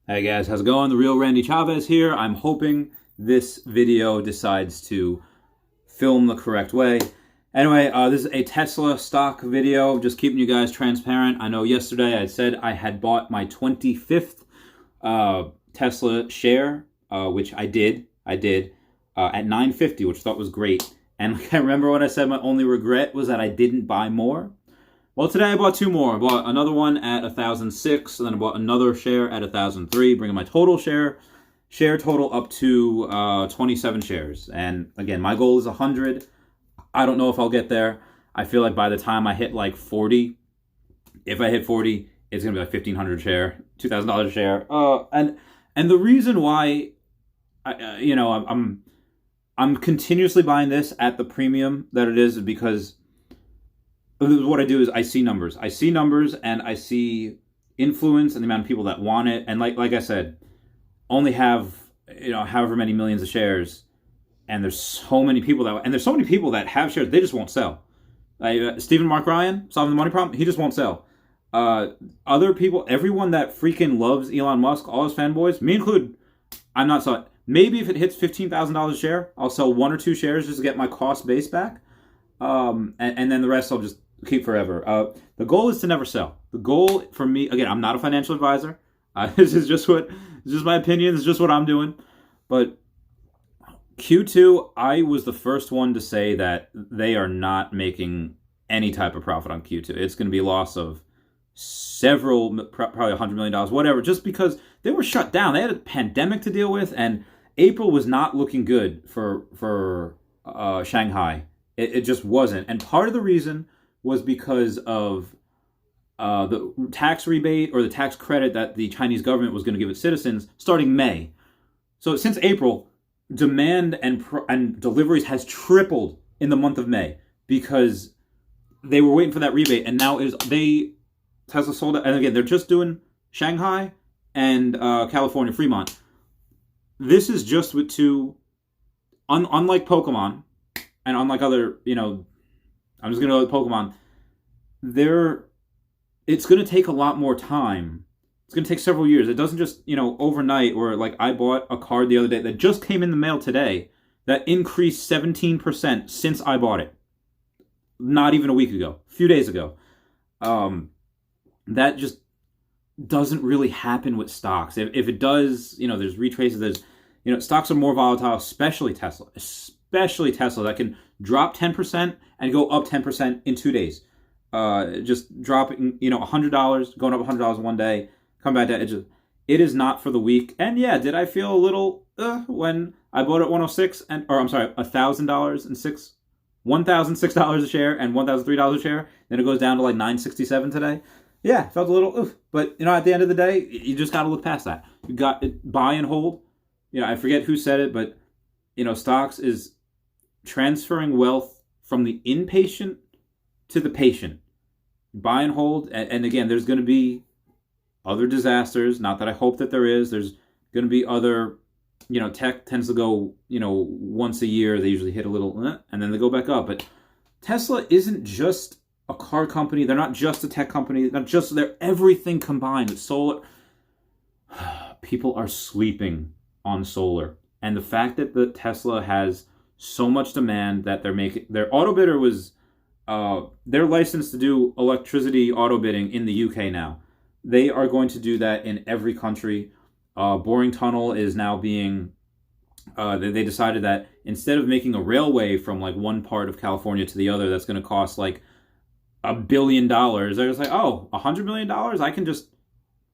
Hey guys, how's it going? The real Randy Chavez here. I'm hoping this video decides to film the correct way. Anyway, this is a Tesla stock video, just keeping you guys transparent. I know yesterday I said I had bought my 25th Tesla share, which I did. At $9.50, which I thought was great. And I remember when I said my only regret was that I didn't buy more. Well, today I bought two more. I bought another one at 1,006, and then I bought another share at 1,003, bringing my total share total up to 27 shares. And again, my goal is 100. I don't know if I'll get there. I feel like by the time I hit like 40, if I hit 40, it's gonna be like 1,500 share, $2,000 share. And the reason why, I'm continuously buying this at the premium that it is because what I do is I see numbers, and I see influence and the amount of people that want it. And like I said, only have however many millions of shares, and there's so many people that have shares they just won't sell. Stephen Mark Ryan, solving the money problem, he just won't sell. Other people, everyone that freaking loves Elon Musk, all his fanboys, me included, I'm not selling. Maybe if it hits $15,000 a share, I'll sell one or two shares just to get my cost base back. And then the rest I'll just keep forever. The goal is to never sell. The goal for me, again, I'm not a financial advisor. This is just my opinion. It's just what I'm doing. But Q2, I was the first one to say that they are not making any type of profit on Q2. It's going to be a loss of several, probably $100 million, whatever, just because they were shut down. They had a pandemic to deal with, and April was not looking good for Shanghai. It just wasn't. And part of the reason was because of the tax rebate or the tax credit that the Chinese government was going to give its citizens starting May. So since April, demand and deliveries has tripled in the month of May because they were waiting for that rebate. And now Tesla sold it. And again, they're just doing Shanghai and California, Fremont. This is just with two, unlike Pokemon, and unlike other, I'm just going to go with Pokemon, it's going to take a lot more time. It's going to take several years. It doesn't just, overnight, or like I bought a card the other day that just came in the mail today that increased 17% since I bought it. Not even a week ago, a few days ago. That just doesn't really happen with stocks. If it does, there's retraces, stocks are more volatile, especially Tesla that can drop 10% and go up 10% in 2 days. Just dropping, $100, going up $100 one day, come back down. It is not for the weak. And yeah, did I feel a little when I bought it at 106 $1,006 a share and $1,003 a share? Then it goes down to like $967 today. Yeah, felt a little oof. But at the end of the day, you just got to look past that. You got it, buy and hold. I forget who said it, but stocks is transferring wealth from the inpatient to the patient. Buy and hold, and again, there's going to be other disasters. Not that I hope that there is. There's going to be other, tech tends to go, once a year. They usually hit a little, and then they go back up. But Tesla isn't just a car company. They're not just a tech company. They're everything combined. It's solar. People are sleeping on solar, and the fact that the Tesla has so much demand that their auto bidder was they're licensed to do electricity auto bidding in the UK now. They are going to do that in every country. Boring tunnel is now being they decided that instead of making a railway from like one part of California to the other that's going to cost like $1 billion, they're just like, $100 million, I can just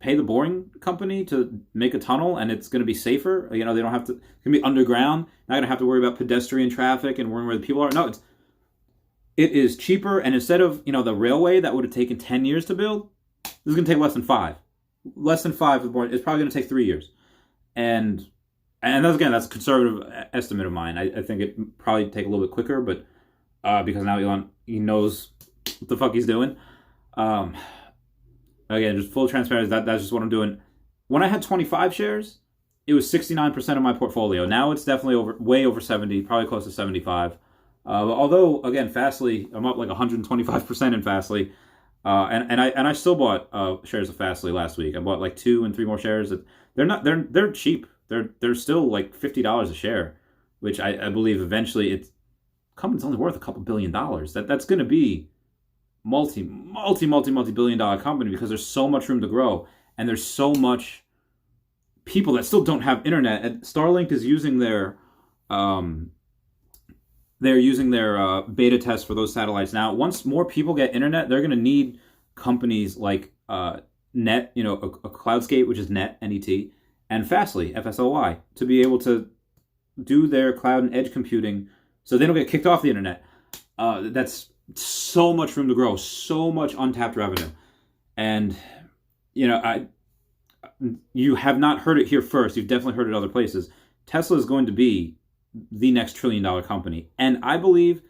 pay the boring company to make a tunnel, and it's going to be safer. They don't have to. It's going to be underground. Not going to have to worry about pedestrian traffic and worrying where the people are. No, it is cheaper. And instead of the railway that would have taken 10 years to build, this is going to take less than 5. Less than 5 for the boring. It's probably going to take 3 years. And that's a conservative estimate of mine. I think it probably take a little bit quicker, but because now Elon, he knows what the fuck he's doing. Again, just full transparency, that's just what I'm doing. When I had 25 shares, it was 69% of my portfolio. Now it's definitely way over 70, probably close to 75. Although, again, Fastly, I'm up like 125% in Fastly. And I still bought shares of Fastly last week. I bought like 2 and 3 more shares. They're cheap. They're still like $50 a share, which I believe eventually it's company's only worth a couple $1 billion. That's going to be multi-billion-dollar company because there's so much room to grow and there's so much people that still don't have internet. And Starlink is using their beta test for those satellites now. Once more people get internet, they're going to need companies like Net, a Cloudscape, which is Net, N-E-T, and Fastly, F-S-L-Y, to be able to do their cloud and edge computing so they don't get kicked off the internet. That's so much room to grow, so much untapped revenue. And, you have not heard it here first. You've definitely heard it other places. Tesla is going to be the next trillion-dollar company. And I believe,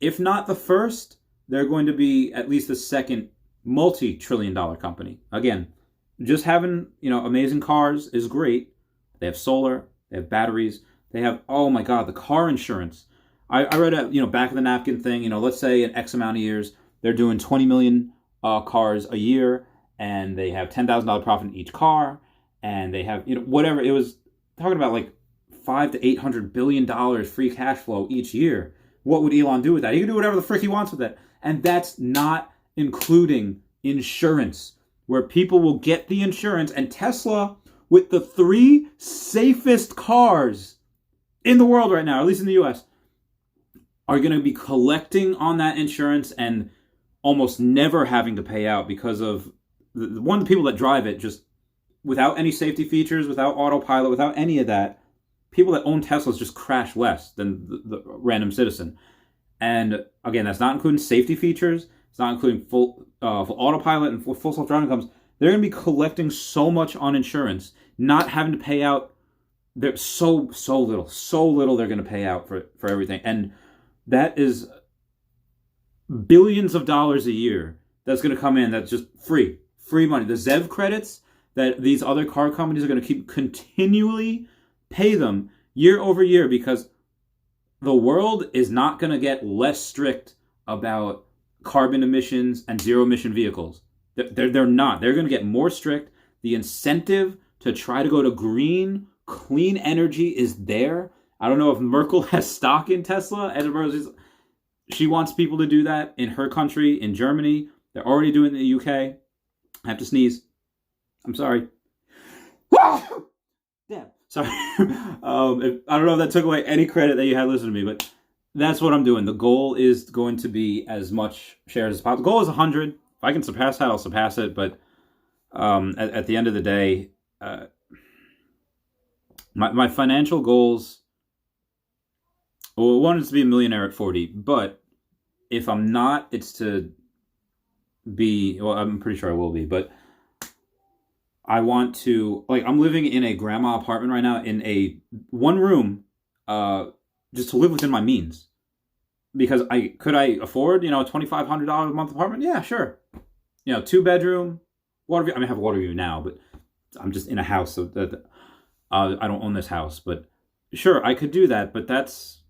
if not the first, they're going to be at least the second multi-trillion-dollar company. Again, just having, amazing cars is great. They have solar, they have batteries, they have, oh my God, the car insurance. I read a, back of the napkin thing, let's say in X amount of years, they're doing 20 million cars a year, and they have $10,000 profit in each car, and they have, whatever. It was talking about like $500 to $800 billion free cash flow each year. What would Elon do with that? He can do whatever the frick he wants with it. And that's not including insurance, where people will get the insurance. And Tesla, with the 3 safest cars in the world right now, at least in the US, are going to be collecting on that insurance and almost never having to pay out because of the people that drive it, just without any safety features, without autopilot, without any of that. People that own Teslas just crash less than the random citizen. And again, that's not including safety features. It's not including full autopilot and full self-driving comes. They're going to be collecting so much on insurance, not having to pay out. There's so little they're going to pay out for everything. And that is billions of dollars a year that's going to come in. That's just free money. The ZEV credits that these other car companies are going to keep continually pay them year over year, because the world is not going to get less strict about carbon emissions and zero emission vehicles. They're not. They're going to get more strict. The incentive to try to go to green, clean energy is there. I don't know if Merkel has stock in Tesla. She wants people to do that in her country, in Germany. They're already doing it in the UK. I have to sneeze. I'm sorry. Damn. Sorry. I don't know if that took away any credit that you had listening to me, but that's what I'm doing. The goal is going to be as much shares as possible. The goal is 100. If I can surpass that, I'll surpass it. But at the end of the day, my financial goals, well, one is to be a millionaire at 40. But if I'm not, it's to be, well, I'm pretty sure I will be, but I want to, I'm living in a grandma apartment right now in a 1 room, just to live within my means. Because could I afford, a $2,500 a month apartment? Yeah, sure. 2 bedroom, water view. I mean, I have a water view now, but I'm just in a house, so that I don't own this house. But sure, I could do that, but that's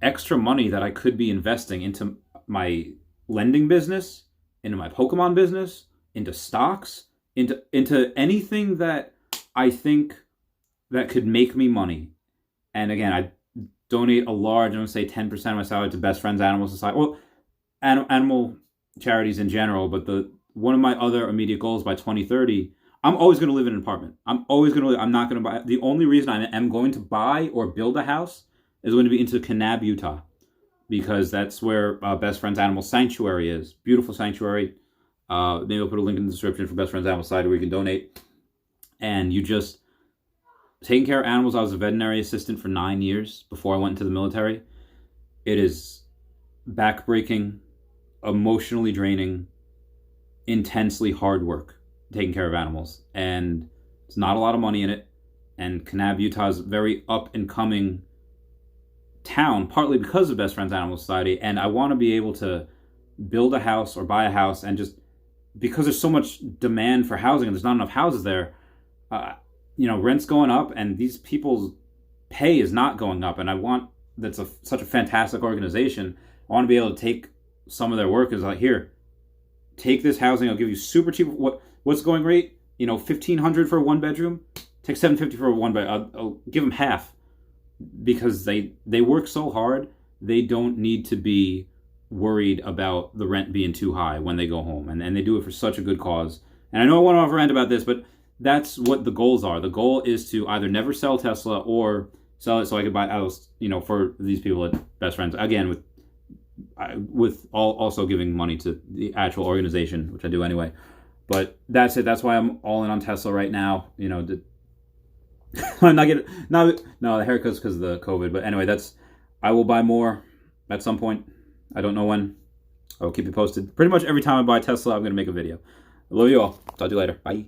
extra money that I could be investing into my lending business, into my Pokemon business, into stocks, into anything that I think that could make me money. And again, I donate a large, I'm going to say 10% of my salary to Best Friends Animal Society. Well, animal charities in general, but one of my other immediate goals by 2030, I'm always going to live in an apartment. I'm not going to buy. The only reason I am going to buy or build a house is going to be into Kanab, Utah, because that's where Best Friends Animal Sanctuary is. Beautiful sanctuary. Maybe I'll put a link in the description for Best Friends Animal Society where you can donate. And you just taking care of animals. I was a veterinary assistant for 9 years before I went into the military. It is backbreaking, emotionally draining, intensely hard work taking care of animals. And it's not a lot of money in it. And Kanab, Utah is a very up and coming town, partly because of Best Friends Animal Society. And I want to be able to build a house or buy a house, and just because there's so much demand for housing and there's not enough houses there, rent's going up and these people's pay is not going up. And I want, such a fantastic organization. I want to be able to take some of their work as here, take this housing. I'll give you super cheap. What's going rate? You know, $1,500 for a 1-bedroom. Take $750 for a 1-bed. I'll give them half because they work so hard. They don't need to be worried about the rent being too high when they go home, and they do it for such a good cause. And I know I went off rant about this, but that's what the goals are. The goal is to either never sell Tesla or sell it so I could buy a house, you know, for these people at Best Friends. Again, with also giving money to the actual organization, which I do anyway. But that's it. That's why I'm all in on Tesla right now. You know, I'm not getting no the haircut's because of the COVID. But anyway, I will buy more at some point. I don't know when. I'll keep you posted. Pretty much every time I buy Tesla, I'm gonna make a video. I love you all. Talk to you later. Bye.